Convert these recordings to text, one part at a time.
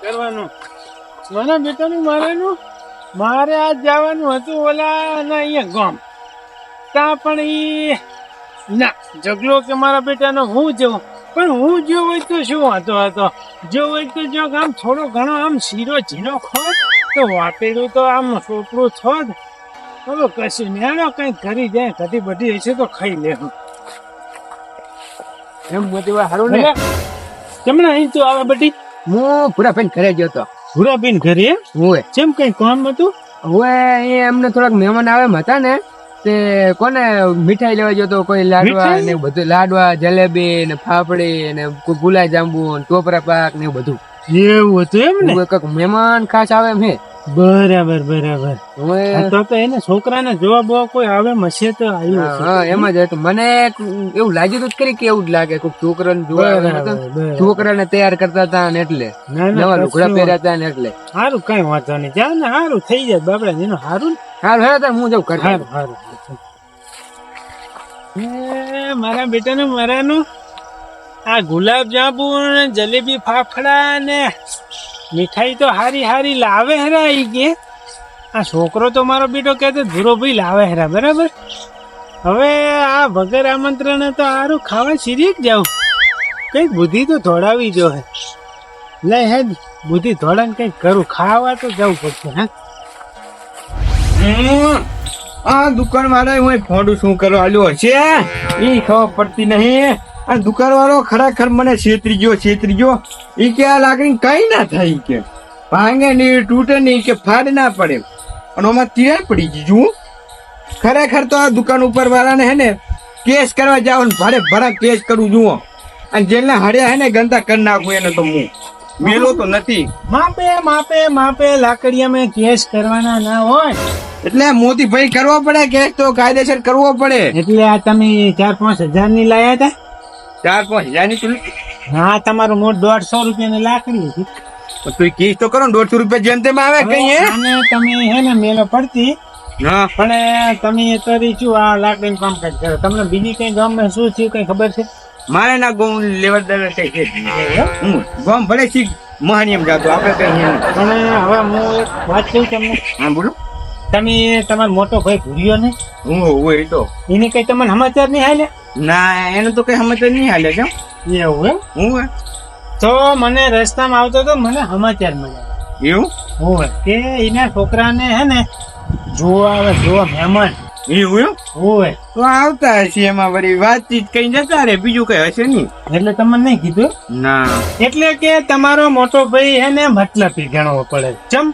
કરવાનું મને બેટાનું મારે આજ જવાનું હતું ઓલા ના અહીંયા ગામ ત્યાં પણ ઈ ના જગલો કે મારા બેટાનો હું જઉં પણ હું જો હોય તો શું વાંધો હતો જો હોય તો જો આમ થોડો ઘણો આમ શીરો ઝીણો ખોટ તો વાટેલું તો આમ છોકરું છોડ હવે કશું ને એનો કંઈક કરી જાય કદી બધી હશે તો ખાઈ લેવું એમ બધી વાત સારું ને કેમણે અહીં તો આવે બધી હું ભૂરાભાઈ ઘરે ગયો હતો. ભૂરાભાઈ ઘરે હોય જેમ કઈ કામ હતું હવે એમને થોડાક મહેમાન આવે હતા ને તે કોને મીઠાઈ લેવા ગયો તો કોઈ લાડવા ને એવું બધું લાડવા જલેબી ને ફાફડી ને ગુલાબ જાંબુ ને ટોપરા પાક ને એવું બધું એવું હતું એમ ને કઈક મહેમાન ખાસ આવે એમ હે. બરાબર તો એને છોકરાને જવાબ કોઈ આવે મશે તો આવ્યું એમ જ હતું. મને એવું લાગ્યું હતું કરી કે એવું જ લાગે કોઈ છોકરાને જોવા છોકરાને તૈયાર કરતા હતા ને એટલે નવા લુગડા પહેર્યા હતા ને એટલે સારું કઈ વાંધો નહીં જા ને સારું થઈ જાય બાપડા એનું સારું હું જઉં કરતા મારા બેટાનું મારાનું આ ગુલાબ જાંબુ ને જલેબી ફાફડા ને મીઠાઈ તો હારી લાવે હેરા ઈ કે આ છોકરો તો મારો બેટો કહેતો ધુરોભાઈ લાવે હેરા બરાબર. હવે આ વગર આમંત્રણે તો હારું ખાવા સીરી જ જાઉં કઈક બુદ્ધિ તો ધોડાવી જો હે લે હે બુદ્ધિ ધોડાને કઈક કરું ખાવા તો જવું પડશે. આ દુકાન વાળા હું ફોડું શું કરો આલ્યો હશે એ ખબર પડતી નહીં. આ દુકાન વાળો ખરેખર મને છેતરી ગયો ઈ કે આ લાકડી કઈ ના થાય કે ભાંગે નહીં તૂટે નહીં કે ફાડ ના પડે અને આમાં તિરાડ પડી ગઈ જુઓ. ખરેખર તો આ દુકાન ઉપર વાળાને હે ને કેસ કરવા જાવ ને ભાડે ભરા કેસ કરું જુઓ અને જેને હડ્યા હે ને ગંદા કરી નાખું એને તો હું મેલો તો નથી. માપે લાકડીયામાં કેસ કરવાના ના હોય એટલે મોતીભાઈ કરવો પડે કેસ તો કાયદેસર કરવો પડે. એટલે આ તમે 4-5 હજાર ની લાયા હતા 4-5 હજાર ની હા તમારું મોટ 150 રૂપિયા ની લાકડી હતી તું કેસ તો કરો 150 રૂપિયા જેમ તેમ આવે કઈ હે તમે હે ને મેલો પડતી હા પણ તમે તરી શું આ લાકડીનું કામકાજ કરો તમને બીજી કઈ ગામમાં શું થયું કઈ ખબર છે? મારે ના ગોમ લેવર દેવર કઈ છે ગોમ ભલે શીખ મહાનિયમ જાતો આપણે કઈ પણ હવે હું એક વાત કહું તમને. હા બોલો. તમે તમારો મોટો ભાઈ ભૂલ્યો ને હું હોય તો એને કઈ તમને સમાચાર નહીં હાલે? ના એને તો કઈ સમાચાર નહીં હાલે કેમ એવું એમ હું તો મને રસ્તામાં આવતો તો મને સમાચાર મળ્યા એવું હોય કે એના છોકરાને હે ને જોવા મહેમાન એવું એમ હોય તો આવતા હશે એમાં વળી વાતચીત કઈ જતા રે બીજું કઈ હશે નહીં. એટલે તમને નહીં કીધું ના એટલે કે તમારો મોટો ભાઈ હે ને મતલબી ગણવો પડે ચમ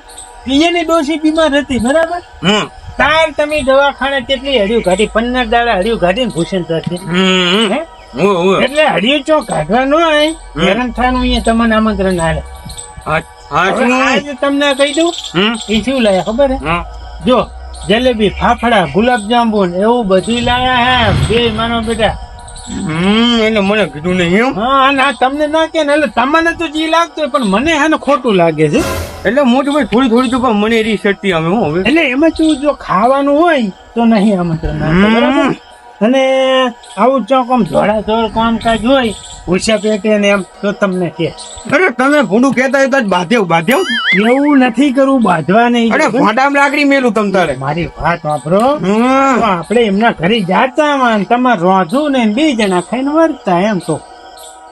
એની ડોશી બીમાર હતી બરાબર તાર તમે દવાખાને કેટલી હડિયું કાઢી 15 દાડા હડિયું કાઢીને ભૂષણ થશે એટલે હડિયું ચો કાઢવા ન હોય હેરાન થવાનું અહીંયા તમને આમંત્રણ આલે. આજે તમને કહી દઉં એ શું લાયા ખબર હે જો જલેબી ફાફડા ગુલાબ જાંબુ એવું બધું લાયા હે બે માનો બેટા. એને મને કીધું નહીં. હા ના તમને ના કે ને એટલે તમને તો જી લાગતું પણ મને હે ને ખોટું લાગે છે એટલે મોટું ભાઈ થોડી તો પણ મને એરી શક્તિ અમે હું હવે એટલે એમાં શું જો ખાવાનું હોય તો નહીં આમંત્રણ બરાબર અને આવું ચોક આમ ધોળાધોળ કામકાજ હોય ઓછા પેટે ને એમ તો તમને કે અરે તમે ભૂંડું કેતા હોય તો બાધ્યો એવું નથી કરવું બાંધવા નહીં. અરે ફાટામ લાકડી મેલું તમ તારે મારી વાત વાપરો આપડે એમના ઘરે જાતા તમારે રોધું ને 2 જણા ખાઈને વર્તા એમ તો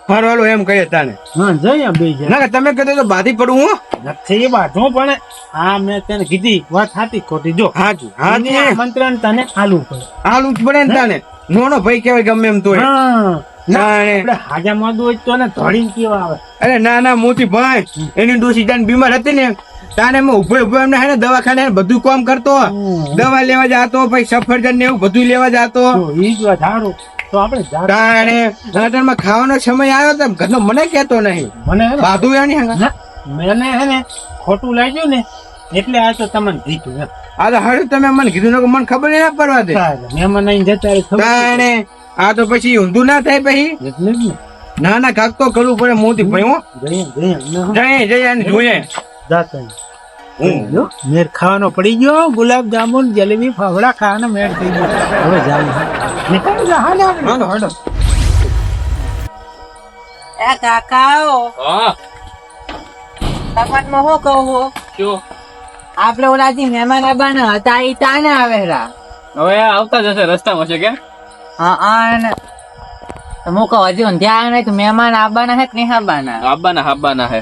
હાલો એમ કહે તાને હા જઈએ 2 જણા ના તમે કહેતો તો બાધી પડું હું નથી બાંધવું પણ હા મેં તને કીધી વાત સાચી ખોટી જો હાજી આમંત્રણ તને આલવું પડે આલું જ પડે ને તાને નોનો ભાઈ કહેવાય ગમે એમ તો હાજા મોદું હોય તો ને ધોડીને કેવા આવે. અરે ના મોટી ભાઈ એની ડોસી જાન બીમાર હતી ને તાને મેં ઉભો એમને હે ને દવાખાને બધું કામ કરતો દવા લેવા જતો પછી સફરજન ને એવું બધું લેવા જતો ઈ જ વાત સારું તો આપણે ખાવાનો સમય આવ્યો તો ઘરનો મને કેતો નહીં મને બાધું એની મને હે ને ખોટું લાગ્યું ને એટલે આ તો તમને દીધું એમ. આ તો હવે તમે મને કીધું ને મને ખબર ના પડવા દે મહેમાન અહીં જતા આ તો પછી ઊંધું ના થાય પછી એટલે જ ને ના ના કાક તો કરવું પડે મોતી ભાઈ હો જઈએ જઈએ અને જોઈએ જાતા મેર ખાવાનો પડી ગયો ગુલાબ જામુન જલેબી ફાફડા ખાવાનો મેળ થઈ ગયો હવે જાવ નીકળ જા હાલે હાલો હાલો એ કાકાઓ હા તપાસમાં શું કહું શું આપણે ઓલાથી મહેમાન આવવાના હતા એ તાને આવેલા હવે આવતા જશે રસ્તામાં છે કે હા અને હું કહું હજી ઊંધ્યા નહીં તો મહેમાન આવવાના હે કે નહીં આવવાના હાબાના હે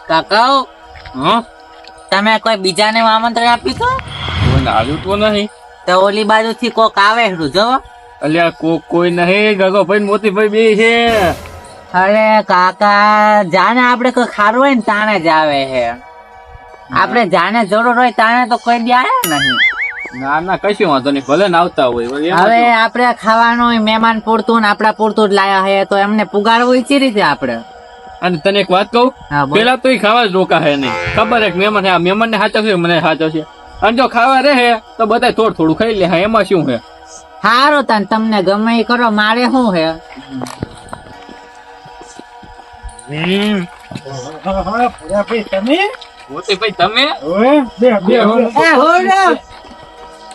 કાકાઓ હા તમે કોઈ બીજાને આમંત્રણ આપ્યું તો કોઈને આવ્યું તો નહીં તો ઓલી બાજુ થી કોક આવે હેરું જો અલ્યા કોઈ નહીં ગગો ભાઈ મોતીભાઈ બે છે અરે કાકા જાને આપણે કોઈ ખારું હોય ને તાને જ આવે હે આપણે જાને જરૂર હોય તાને તો કોઈ દી આયા નહીં ના ના કશું વાંધો નહીં ભલે ને આવતા હોય વળી એમાં હવે શું? આપણે ખાવાનું હોય મહેમાન પૂરતું ને આપડા પૂરતું જ લાયા હે તો એમને પુગાડવું ઈ રીતે આપણે અને તને એક વાત કહું હા બોલ. પેલા તો ઈ ખાવા જ રોકા હે નહીં ખબર હે કે મહેમાન હે આ મહેમાન ને સાચવશે મને સાચવશે અને જો ખાવા રહે તો બધા થોડું ખાઈ લે હા એમાં શું હે હારું તને તમને ગમે ઈ કરો મારે શું હે તમે મોતીભાઈ તમે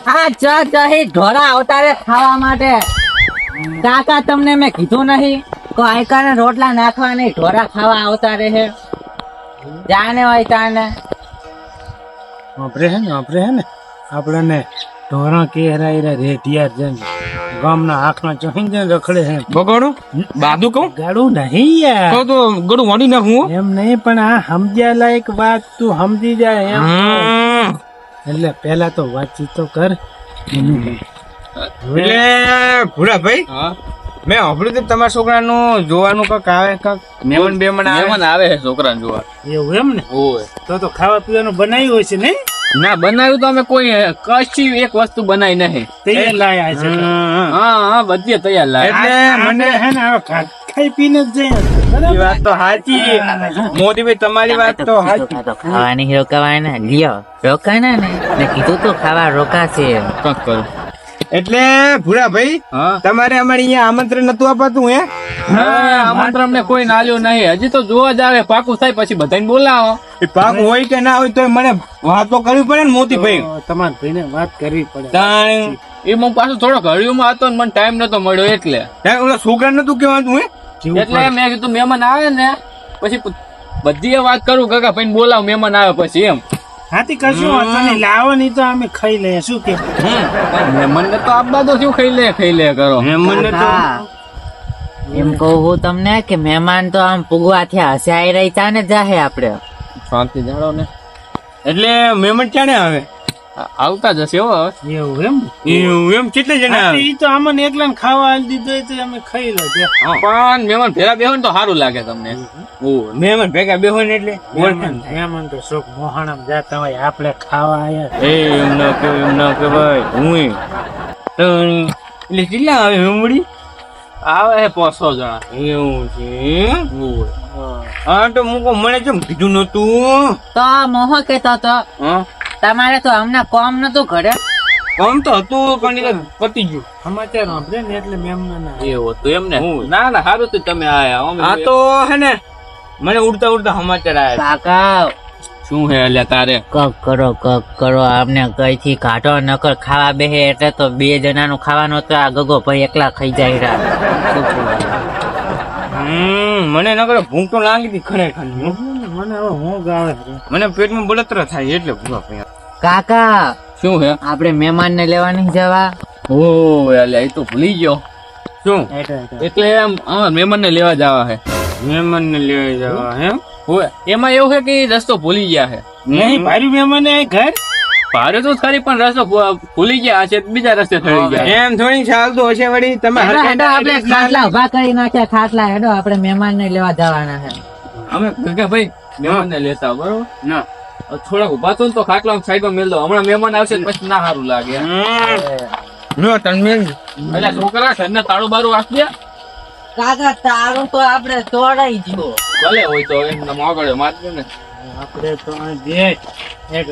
હા ચહી ઢોરા અવતારે ખાવા માટે કાકા તમને મેં કીધું નહીં કો આયકાને રોટલા નાખવા નહીં ઢોરા ખાવા અવતારે હે જાને હોય તાને વાપરે હે ને આપણને ઢોરા કેરા રેટિયાર જેમ ગામના આંખના ચોહીને જેમ રખડે હે બગડું બાદુ કહું ગાડું નહીં યાર તો ગળું વાડી નાખું એમ નહીં પણ આ સમજ્યા લાયક વાત તું સમજી જાય એમ એટલે પેલા તો વાતચીત તો કર એટલે ભૂરા ભાઈ હા મેં સાંભળ્યું હતું તમારા છોકરાનું જોવાનું કાક આવે કાક મહેમાન બેમાન આવે મહેમાન આવે છે છોકરાને જોવા એવું એમ ને ઓય તો ખાવા પીવાનું બનાવ્યું હોય છે નહીં ના બનાવ્યું તો અમે કોઈ કશી એક વસ્તુ બનાવી નહીં તે લાયા છે હા બધી તૈયાર લાય એટલે મને હે ને હવે ખાઈ પીને જ જઈએ એ વાત તો સાચી મોદીભાઈ તમારી વાત તો સાચી તો ખાવાની રોકાવાના લ્યો રોકાના ને મેં કીધું તો ખાવા રોકાશે કંઈક કરું એટલે ભૂરા ભાઈ હા તમારે અમારે અહીંયા આમંત્રણ નતું અપાતું હે આમંત્રણ અમને કોઈ નાલ્યું નહીં હજી તો જોવા જ આવે પાકું થાય પછી બધાને બોલાવો એ પાક હોય કે ના હોય તો મને વાતો કરવી પડે ને મોતીભાઈ તમારા ભાઈને વાત કરવી પડે તાણ એ હું પાછું થોડોક હળિયુંમાં હતો ને મને ટાઈમ નતો મળ્યો એટલે ઓલા છોકરા નતું કેવાતું હે એટલે મેં કીધું મહેમાન આવે ને પછી બધી વાત કરું કાકા ભાઈ બોલાવ મહેમાન આવે પછી એમ હાથી કશું વાંધો નહીં લાવો નહીં તો અમે ખાઈ લઈએ શું કે મહેમાન ને તો આપવા તો શું ખાઈ લે કરો મહેમાન ને તો હા. એમ કહું હું તમને કે મહેમાન તો આમ પુગવા થયા હશે આઈ રહી તાને જાહે આપણે શાંતિ જાણો ને એટલે મહેમાન ક્યારે આવે આવતા જશે હો હવે એવું એમ કેટલા જણા આવે ઈ તો અમને એકલાને ખાવા આલી દીધું હોય તો અમે ખાઈ લો પણ મહેમાન ભેરા બેહો ને તો સારું લાગે તમને મહેમાન ભેગા બેહો ને એટલે મહેમાન તો શોખ મોહાણામ જાતા હોય આપણે ખાવા આયા એમ ન કે ભાઈ હું એટલે કેટલા આવે મેમડી આવે હે 500 જણા એવું છે હા તો મૂકો મને કેમ કીધું નતું તો મોહ કેતો તો હા તમારે તો હમણાં કોમ નતું ઘરે આમ તો હતું પણ એ પતી ગયું સમાચાર સાંભળે ને એટલે મહેમાન એવું હતું એમને ના ના સારું તો તમે આયા અમે આ તો હે ને મને ઉડતા સમાચાર આવ્યા કાકા શું હે અલ્યા તારે કક કરો આમને કઈ થી કાઢો નકર ખાવા બેહે એટલે તો 2 જણાનું ખાવાનું તો આ ગગો ભાઈ એકલા ખાઈ જાય રા મને નકર ભૂખ તો લાગી હતી ખરેખર મને હવે ઊંઘ આવે છે. મને પેટમાં બળતરા થાય એટલે ભૂખા ભાઈ કાકા શું હે આપણે મહેમાન ને લેવા નહીં જવા ઓ અલ્યા એ તો ભૂલી ગયો શું એટલે એમ મહેમાન ને લેવા જવા હે મહેમાન ને લેવા જવા હે હોય એમાં એવું છે કે ઈ રસ્તો ભૂલી ગયા હે નહીં ભારી મહેમાન એ ઘર ભારે તો ખરી પણ રસ્તો ભૂલી ગયા છે બીજા રસ્તે થઈ ગયા એમ થોડી ચાલતું હશે વળી તમે હેડો, હેડો, આપણે ખાટલા ઉભા કરી નાખ્યા ખાટલા હેડો આપણે મહેમાન ને લેવા જવાના છે અમે કાકા ભાઈ મહેમાન ને લેતા બરોબર ના થોડાક ઉભા તો ને તો ખાટલા સાઈડમાં મેલ દો હમણાં મહેમાન આવશે તો પછી ના સારું લાગે નો તમે એટલે છોકરા ઘરને તાળું બારું આપી દે કાકા તારું તો આપણે તોડાઈ ગયો ભલે હોય તો એમને આગળ મારજો ને આપણે તો આ બે એક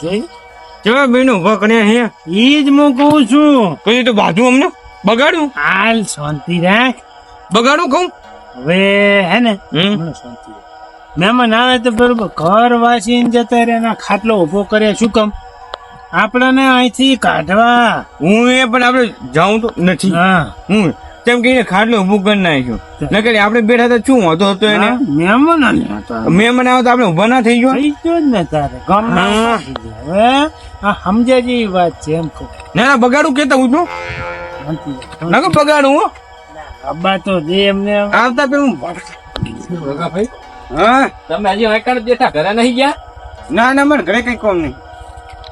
જોઈ ચલો બેન ઉભો કરે હે ઈ જ હું કહું છું. પછી તો બાજુ અમને બગાડું હાલ શાંતિ રાખ. બગાડું કહું હવે હે ને મને શાંતિ રાખ. મહેમાન આવે તો બરોબર ઘર વાસીને જતા રહે ને ખાટલો ઉભો કરે શું કામ? આપણને અહીંથી કાઢવા. હું એ પણ આપણે જાઉં તો નથી હા હું તેમ કહીને ખાટલો ઊભું કરી નાખ્યો નકર આપણે બેઠા તો શું હતો હતો એને મહેમાન આવ્યા હતા. મહેમાન આવે તો આપણે ઊભા ના થઈ ગયો થઈ ગયો જ ને તારે ગામમાં હા. હવે આ સમજ્યા જેવી વાત છે એમ કહું. ના ના બગાડું કેતા હું છું શાંતિ રાખ. ના બગાડું હો અબ્બા તો જે એમને આવતા પેલું ભાઈ હા તમે હજી વાંકણ બેઠા ઘરે નહીં ગયા? ના ના મારે ઘરે કઈ કોમ નહીં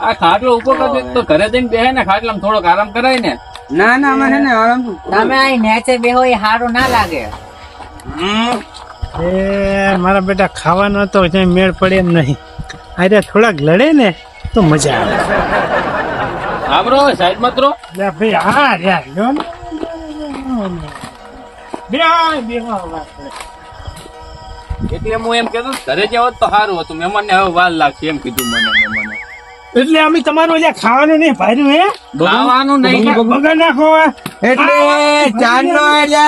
આ ખાટલો ઉભો કરી દે તો ઘરે જઈને બેહે ને ખાટલામાં થોડોક આરામ કરાય ને. ના ના અમારે ને આરામ તો તમે અહીં નેચે બેહો એ સારું ના લાગે. એ મારા બેટા ખાવાનો તો ક્યાંય મેળ પડે એમ નહીં. અરે થોડાક લડે ને તો મજા આવે. આબરો સાઈડ માં તો લે ભાઈ હા રે લ્યો ને. બે વાત કરે. એટલે હું એમ કહેતો ઘરે જાવ તો સારું હતું. મહેમાન ને હવે વાર લાગશે એમ કીધું મને મહેમાને. એટલે અમે તમારું જે ખાવાનું નહીં ભાર્યું હે ખાવાનું નહીં બગાડ નાખો એટલે ચાંદનો એટલે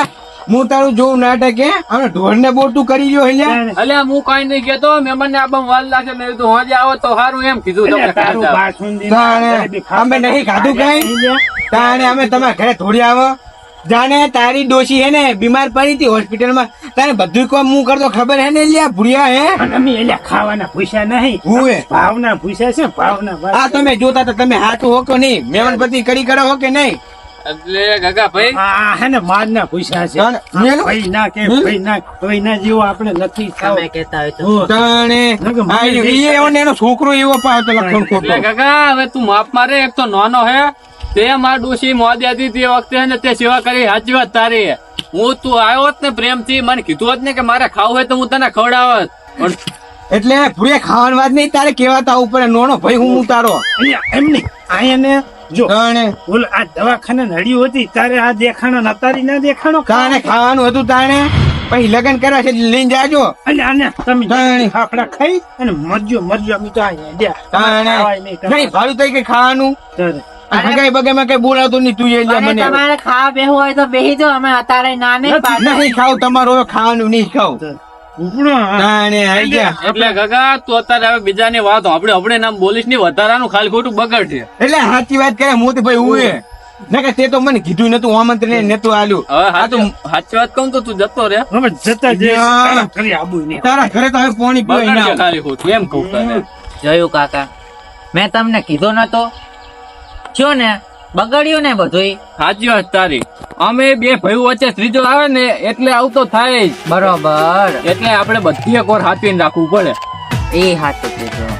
હું તારું જોઉં નાટક હે અમે ઢોરને બોટું કરી ગયો એટલે અલ્યા હું કઈ નહીં કેતો મહેમાન ને આબમ વાર લાગશે ને તો હોજે આવો તો સારું એમ કીધું તમને તારું ખાતા. બાસુંદી તાણે અમે નહીં ખાધું કઈ તાણે અમે તમારા ઘરે થોડી આવો જાણે તારી ડોશી હે ને બીમાર પડી હતી હોસ્પિટલમાં તારે બધું કામ હું કરતો ખબર હે ને લ્યા ભૂરિયા હે અને અમે એટલે ખાવાના પૈસા નહીં હું હે ભાવના પૂછ્યા છે ભાવના આ તમે જોતા તો તમે હાથું હો કે નહીં મહેમાન પતિ કરી કરો હો કે નહીં એટલે ગગા ભાઈ આ હે ને મારના પૂછ્યા છે તાણે મેલું? ભાઈ ના કે ભાઈ ના જેવો આપણે નથી તમે કહેતા હોય તો તાણે આ ઈ એવો ને એનો છોકરો એવો પાવ તો લખણ ખોટો એટલે ગગા હવે તું માપ મારે એક તો નાનો હે તે માર ડોશી મોદી હતી તે વખતે ને તે સેવા કરી સાચી વાત તારી. હું તું આવ્યો હોત ને પ્રેમથી મને કીધું હોત ને કે મારે ખાવું હોય તો હું તને ખવડાવત પણ એટલે ભૂરિયા ખાવાની વાત નહીં તારે કેવાતા ઉપર નોનો ભાઈ હું તારો અહીંયા એમ નહીં અહીંયા ને જો તાણે બોલ આ દવાખાને નડ્યું હતી તારે આ દેખાણો નતારી ના દેખાણો તાણે ખાવાનું હતું તાણે પછી લગ્ન કર્યા છે એટલે લઈને જાજો અને આને તમે તાણે. ફાફડા ખાઈ અને મરજો અમે તો અહીંયા ગયા. તાણે ખાવાય નહીં, નહીં ભાડું થઈ કઈ ખાવાનું તારે. હગાઈ બગાઈ કઈ બોલાવતો નહીં તું એ લે અને મને તમારે ખાવા બેહવું હોય તો બેહી જાઓ. અમે અત્યારે ના નહીં પાડતા. નહીં ખાવ તમારું હવે ખાવાનું નહીં ખાવ ઉપડો હા. તાણે આઈ ગયા એટલે ગગા તું અત્યારે હવે બીજાની વાત આપણે નામ બોલીશ ની વધારાનું ખાલી ખોટું બગડ છે. એટલે સાચી વાત કરે હું તો ભાઈ હું ના કે તે તો મને કીધું નતું આમંત્રણ નતું આલ્યું હવે સાચી વાત કહું તો તું જતો રે હવે જતા જે યા. કરી આબુ નહીં તારા ઘરે તો હવે પાણી પીવાય બગડ છે ના ખાલી ખોટું એમ કહું તને. જોયું કાકા મેં તમને કીધું નતો છો ને બગડ્યું ને બધું. સાચી વાત તારી. અમે બે ભાઈઓ વચ્ચે ત્રીજો આવે ને એટલે આવું તો થાય જ. બરોબર એટલે આપણે બધી એક વાર હાથવીને રાખવું પડે. એ હાથ કીધું.